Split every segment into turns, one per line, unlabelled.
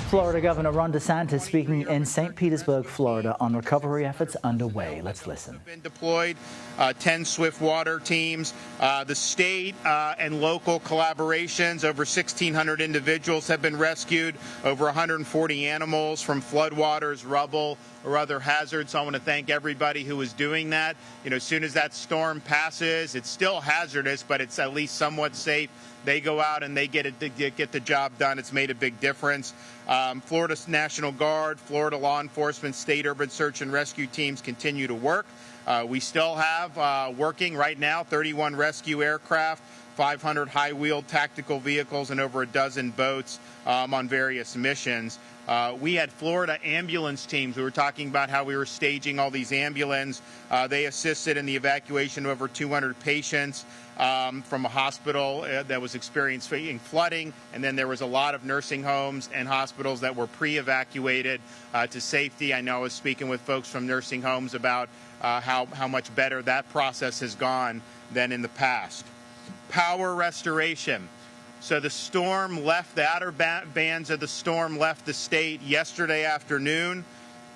Florida Governor Ron DeSantis speaking in St. Petersburg, Florida, on recovery efforts underway. Let's listen.
Been deployed 10 swift water teams. The state and local collaborations, over 1,600 individuals have been rescued, over 140 animals from floodwaters, rubble, or other hazards. So I want to thank everybody who is doing that. You know, as soon as that storm passes, it's still hazardous, but it's at least somewhat safe. They go out and they get the job done. It's made a big difference. Florida National Guard, Florida law enforcement, state urban search and rescue teams continue to work. We still have working right now 31 rescue aircraft, 500 high-wheeled tactical vehicles, and over a dozen boats on various missions. We had Florida ambulance teams. We were talking about how we were staging all these ambulances. They assisted in the evacuation of over 200 patients from a hospital that was experiencing flooding, and then there was a lot of nursing homes and hospitals that were pre-evacuated to safety. I know I was speaking with folks from nursing homes about how much better that process has gone than in the past. Power restoration. So the storm left, the outer bands of the storm left the state yesterday afternoon,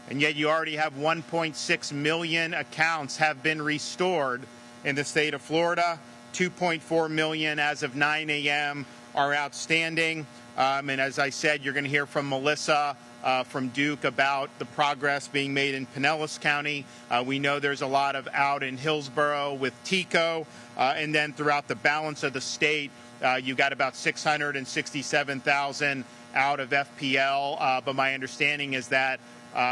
and yet you already have 1.6 million accounts have been restored in the state of Florida. 2.4 million as of 9 a.m. are outstanding. And as I said, you're going to hear from Melissa from Duke about the progress being made in Pinellas County. We know there's a lot of out in Hillsborough with TECO, and then throughout the balance of the state, you've got about 667,000 out of FPL. But my understanding is that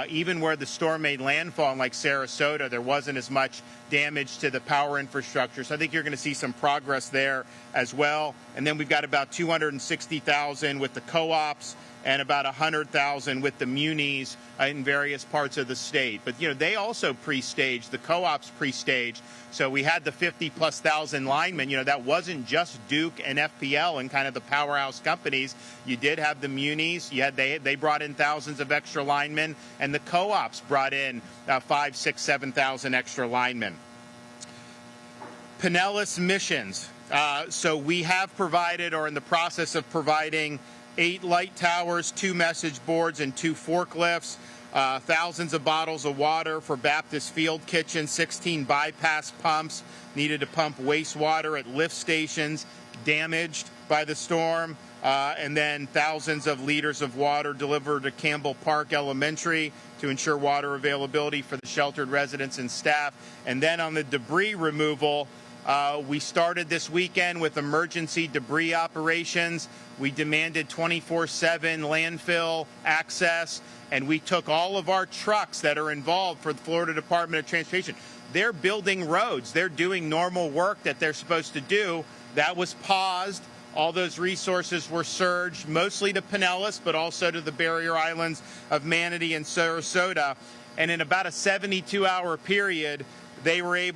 even where the storm made landfall, like Sarasota, there wasn't as much damage to the power infrastructure. So I think you're going to see some progress there as well. And then we've got about 260,000 with the co-ops and about 100,000 with the munis in various parts of the state. But, you know, they also pre-staged, the co-ops pre-staged. So we had the 50+ thousand linemen. You know, that wasn't just Duke and FPL and kind of the powerhouse companies. You did have the munis. You had they brought in thousands of extra linemen, and the co-ops brought in 5, 6, 7,000 extra linemen. Pinellas missions. So we have provided, or in the process of providing, 8 light towers, 2 message boards, and 2 forklifts, thousands of bottles of water for Baptist Field Kitchen, 16 bypass pumps needed to pump wastewater at lift stations damaged by the storm, and then thousands of liters of water delivered to Campbell Park Elementary to ensure water availability for the sheltered residents and staff. And then on the debris removal, we started this weekend with emergency debris operations. We demanded 24/7 landfill access, and we took all of our trucks that are involved for the Florida Department of Transportation. They're building roads. They're doing normal work that they're supposed to do. That was paused. All those resources were surged, mostly to Pinellas, but also to the barrier islands of Manatee and Sarasota. And in about a 72-hour period,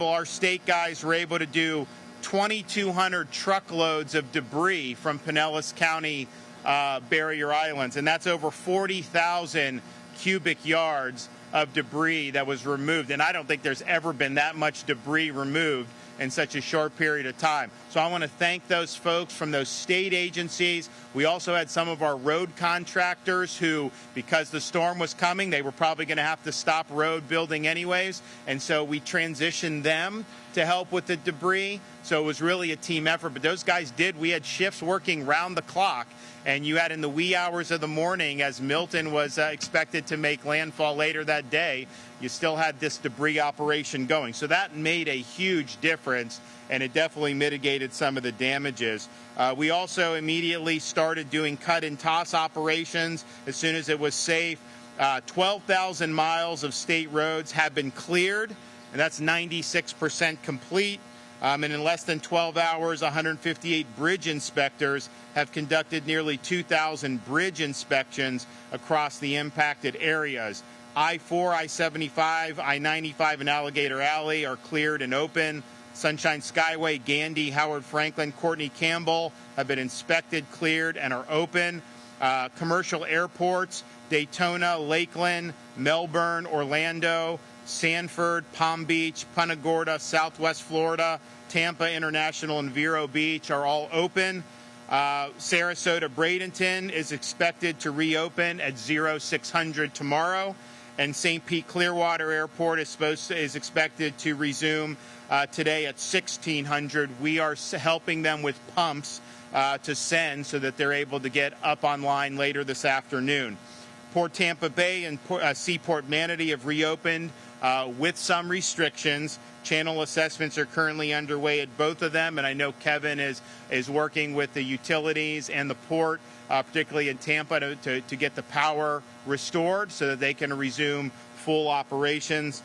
our state guys were able to do 2,200 truckloads of debris from Pinellas County barrier islands, and that's over 40,000 cubic yards of debris that was removed. And I don't think there's ever been that much debris removed in such a short period of time. So I want to thank those folks from those state agencies. We also had some of our road contractors who, because the storm was coming, they were probably going to have to stop road building anyways. And so we transitioned them to help with the debris. So it was really a team effort. But those guys we had shifts working round the clock. And you had in the wee hours of the morning, as Milton was expected to make landfall later that day, you still had this debris operation going. So that made a huge difference, and it definitely mitigated some of the damages. We also immediately started doing cut and toss operations as soon as it was safe. 12,000 miles of state roads have been cleared, and that's 96% complete. And in less than 12 hours, 158 bridge inspectors have conducted nearly 2,000 bridge inspections across the impacted areas. I-4, I-75, I-95, and Alligator Alley are cleared and open. Sunshine Skyway, Gandy, Howard Franklin, Courtney Campbell have been inspected, cleared, and are open. Commercial airports, Daytona, Lakeland, Melbourne, Orlando, Sanford, Palm Beach, Punta Gorda, Southwest Florida, Tampa International, and Vero Beach are all open. Sarasota Bradenton is expected to reopen at 0600 tomorrow, and St. Pete Clearwater Airport is expected to resume today at 1600. We are helping them with pumps to send so that they're able to get up online later this afternoon. Port Tampa Bay and Seaport Manatee have reopened with some restrictions. Channel assessments are currently underway at both of them, and I know Kevin is working with the utilities and the port, particularly in Tampa, to get the power restored so that they can resume full operations.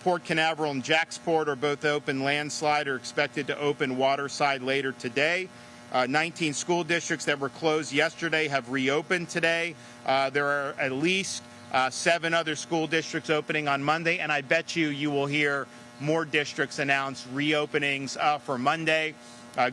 Port Canaveral and Jacksport are both open. Landslide are expected to open waterside later today. 19 school districts that were closed yesterday have reopened today. There are at least 7 other school districts opening on Monday, and I bet you will hear more districts announce reopenings for Monday,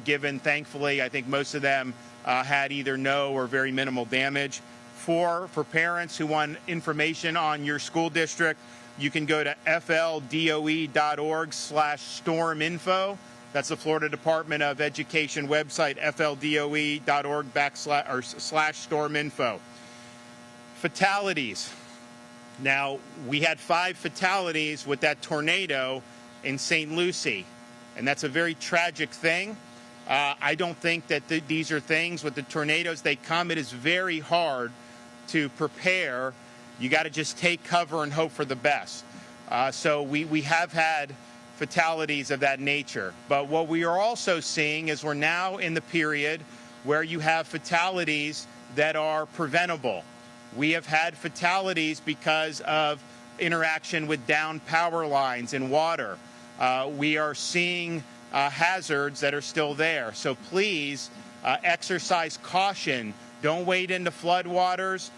given, thankfully, I think most of them had either no or very minimal damage. For parents who want information on your school district, you can go to fldoe.org/storminfo. That's the Florida Department of Education website, fldoe.org/storminfo. Fatalities. Now, we had 5 fatalities with that tornado in St. Lucie, and that's a very tragic thing. I don't think that these are things with the tornadoes. They come. It is very hard to prepare. You got to just take cover and hope for the best. So we have had fatalities of that nature. But what we are also seeing is we're now in the period where you have fatalities that are preventable. We have had fatalities because of interaction with downed power lines and water. We are seeing hazards that are still there. So please exercise caution. Don't wade into floodwaters.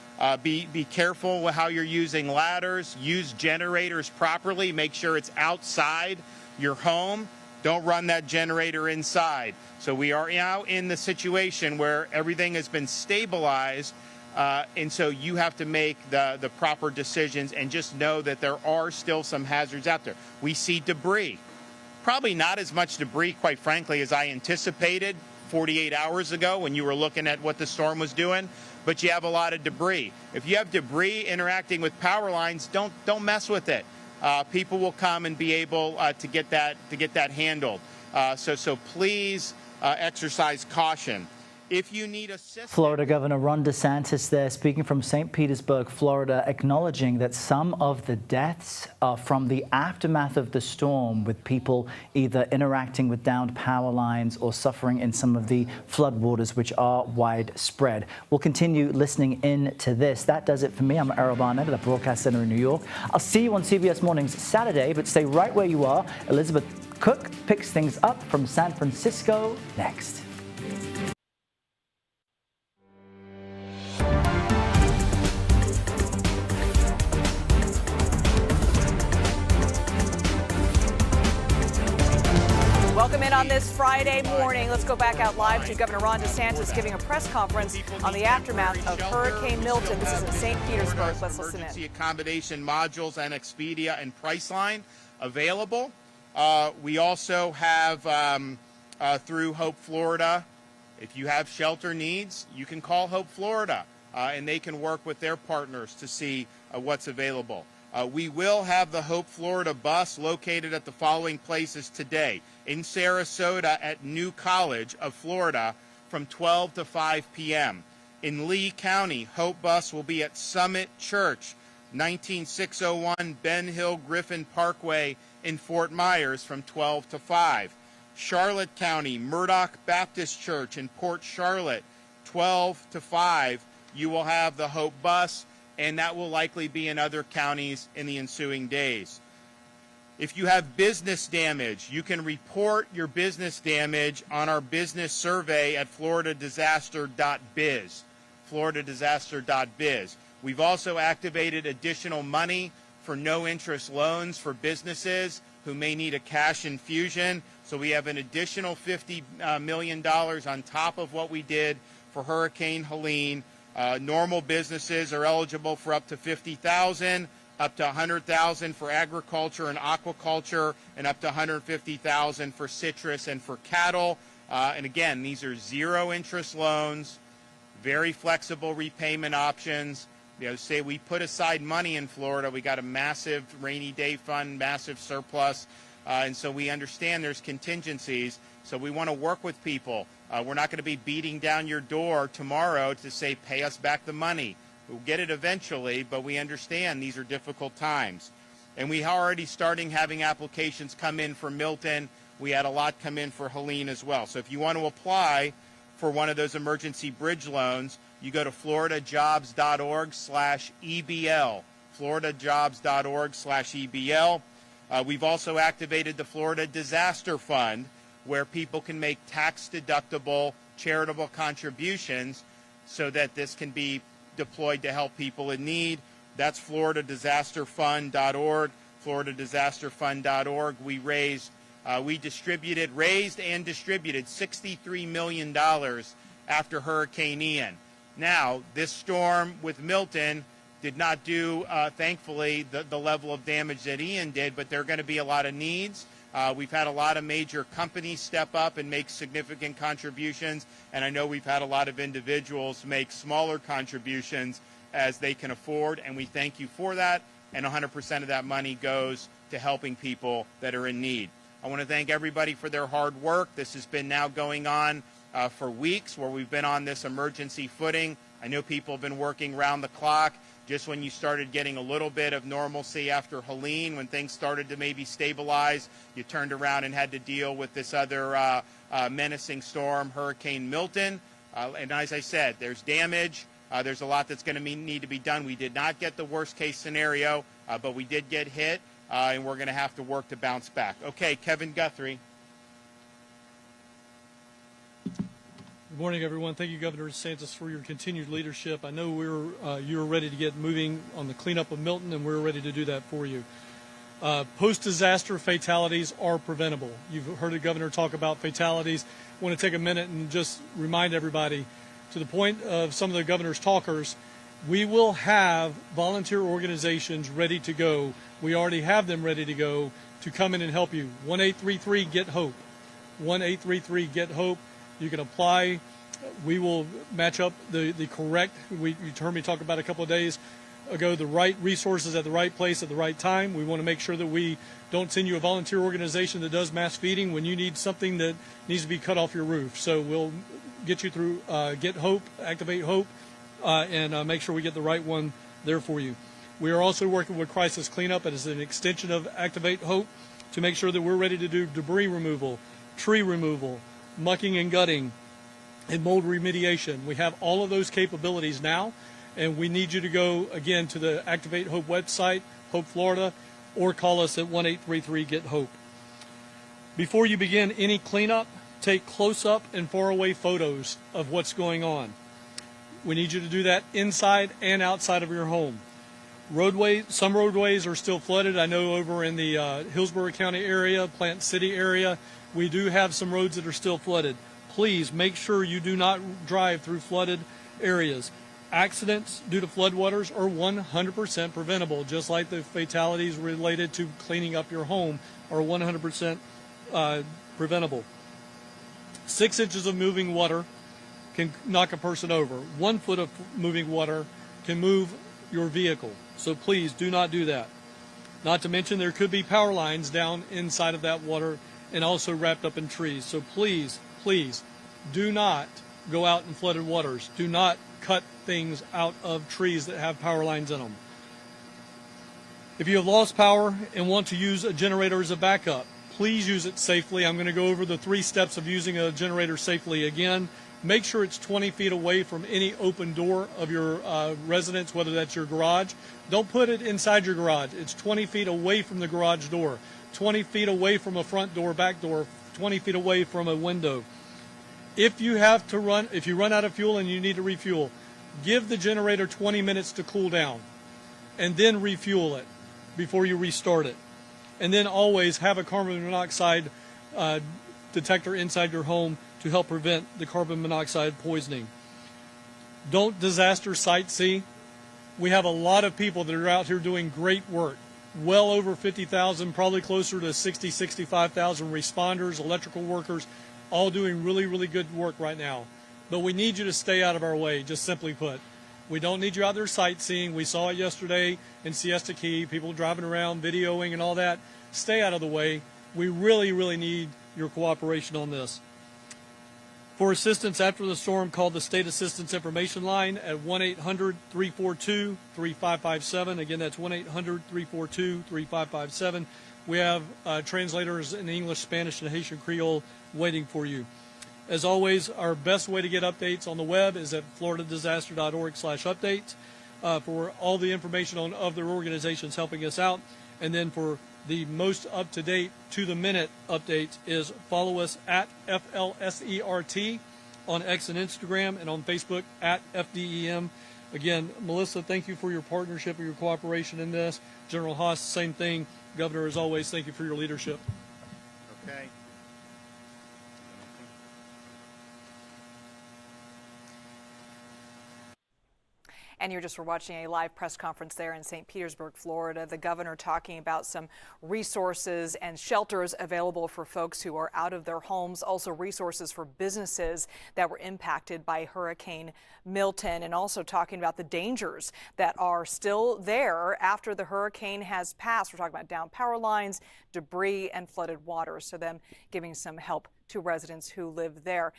Be careful with how you're using ladders. Use generators properly. Make sure it's outside your home. Don't run that generator inside. So we are now in the situation where everything has been stabilized, and so you have to make the proper decisions and just know that there are still some hazards out there. We see debris. Probably not as much debris, quite frankly, as I anticipated 48 hours ago when you were looking at what the storm was doing, but you have a lot of debris. If you have debris interacting with power lines, don't mess with it. People will come and be able to get that handled. So please exercise caution. If you need assistance.
Florida Governor Ron DeSantis there speaking from St. Petersburg, Florida, acknowledging that some of the deaths are from the aftermath of the storm, with people either interacting with downed power lines or suffering in some of the floodwaters, which are widespread. We'll continue listening in to this. That does it for me. I'm Errol Barnett at the Broadcast Center in New York. I'll see you on CBS Mornings Saturday, but stay right where you are. Elizabeth Cook picks things up from San Francisco next.
Welcome in on this Friday morning. Let's go back out live to Governor Ron DeSantis giving a press conference on the aftermath of Hurricane Milton. This is in St. Petersburg. Let's listen in.
Emergency accommodation modules and Expedia and Priceline available. We also have through Hope Florida. If you have shelter needs, you can call Hope Florida, and they can work with their partners to see what's available. We will have the Hope Florida bus located at the following places today. In Sarasota at New College of Florida from 12 to 5 p.m. In Lee County, Hope Bus will be at Summit Church, 19601 Ben Hill Griffin Parkway in Fort Myers from 12 to 5. Charlotte County, Murdoch Baptist Church in Port Charlotte, 12 to 5. You will have the Hope Bus, and that will likely be in other counties in the ensuing days. If you have business damage, you can report your business damage on our business survey at floridadisaster.biz, floridadisaster.biz. We've also activated additional money for no-interest loans for businesses who may need a cash infusion. So we have an additional $50 million on top of what we did for Hurricane Helene. Normal businesses are eligible for up to $50,000, up to $100,000 for agriculture and aquaculture, and up to $150,000 for citrus and for cattle. And again, these are zero interest loans, very flexible repayment options. Say we put aside money in Florida, we got a massive rainy day fund, massive surplus, and so we understand there's contingencies. So we want to work with people. We're not going to be beating down your door tomorrow to say, pay us back the money. We'll get it eventually, but we understand these are difficult times. And we are already starting having applications come in for Milton. We had a lot come in for Helene as well. So if you want to apply for one of those emergency bridge loans, you go to floridajobs.org/EBL, floridajobs.org/EBL. We've also activated the Florida Disaster Fund, where people can make tax-deductible charitable contributions so that this can be deployed to help people in need. That's floridadisasterfund.org, floridadisasterfund.org. We raised and distributed $63 million after Hurricane Ian. Now, this storm with Milton did not do, thankfully, the level of damage that Ian did, but there are going to be a lot of needs. We've had a lot of major companies step up and make significant contributions, and I know we've had a lot of individuals make smaller contributions as they can afford, and we thank you for that, and 100% of that money goes to helping people that are in need. I want to thank everybody for their hard work. This has been now going on for weeks where we've been on this emergency footing. I know people have been working round the clock. Just when you started getting a little bit of normalcy after Helene, when things started to maybe stabilize, you turned around and had to deal with this other menacing storm, Hurricane Milton. And as I said, there's damage. There's a lot that's going to need to be done. We did not get the worst case scenario, but we did get hit, and we're going to have to work to bounce back. Okay, Kevin Guthrie.
Good morning, everyone. Thank you, Governor DeSantis, for your continued leadership. I know you're ready to get moving on the cleanup of Milton, and we're ready to do that for you. Post-disaster fatalities are preventable. You've heard the governor talk about fatalities. I want to take a minute and just remind everybody, to the point of some of the governor's talkers, we will have volunteer organizations ready to go. We already have them ready to go to come in and help you. 1-833-GET-HOPE. 1-833-GET-HOPE. You can apply. We will match up the correct, you heard me talk about a couple of days ago, the right resources at the right place at the right time. We want to make sure that we don't send you a volunteer organization that does mass feeding when you need something that needs to be cut off your roof. So we'll get you through Get Hope, Activate Hope, and make sure we get the right one there for you. We are also working with Crisis Cleanup as an extension of Activate Hope to make sure that we're ready to do debris removal, tree removal, mucking and gutting, and mold remediation. We have all of those capabilities now, and we need you to go, again, to the Activate Hope website, Hope Florida, or call us at 1-833-GET-HOPE. Before you begin any cleanup, take close-up and far-away photos of what's going on. We need you to do that inside and outside of your home. Some roadways are still flooded. I know over in the Hillsborough County area, Plant City area, we do have some roads that are still flooded. Please make sure you do not drive through flooded areas. Accidents due to floodwaters are 100% preventable, just like the fatalities related to cleaning up your home are 100% preventable. 6 inches of moving water can knock a person over. 1 foot of moving water can move your vehicle. So please do not do that. Not to mention there could be power lines down inside of that water and also wrapped up in trees. So please, please do not go out in flooded waters. Do not cut things out of trees that have power lines in them. If you have lost power and want to use a generator as a backup, please use it safely. I'm going to go over the 3 steps of using a generator safely again. Make sure it's 20 feet away from any open door of your residence, whether that's your garage. Don't put it inside your garage. It's 20 feet away from the garage door, 20 feet away from a front door, back door, 20 feet away from a window. If you run out of fuel and you need to refuel, give the generator 20 minutes to cool down and then refuel it before you restart it. And then always have a carbon monoxide detector inside your home to help prevent the carbon monoxide poisoning. Don't disaster sightsee. We have a lot of people that are out here doing great work. Well over 50,000, probably closer to 60, 65,000 responders, electrical workers, all doing really, really good work right now. But we need you to stay out of our way, just simply put. We don't need you out there sightseeing. We saw it yesterday in Siesta Key, people driving around, videoing and all that. Stay out of the way. We really, really need your cooperation on this. For assistance after the storm, call the State Assistance Information Line at 1-800-342-3557. Again, that's 1-800-342-3557. We have translators in English, Spanish, and Haitian Creole waiting for you. As always, our best way to get updates on the web is at floridadisaster.org/updates for all the information on other organizations helping us out. And then for the most up-to-date, to-the-minute updates is follow us at FLSERT on X and Instagram, and on Facebook at FDEM. Again, Melissa, thank you for your partnership and your cooperation in this. General Haas, same thing. Governor, as always, thank you for your leadership.
Okay.
And you're just watching a live press conference there in St. Petersburg, Florida. The governor talking about some resources and shelters available for folks who are out of their homes, also resources for businesses that were impacted by Hurricane Milton, and also talking about the dangers that are still there after the hurricane has passed. We're talking about downed power lines, debris, and flooded water. So them giving some help to residents who live there.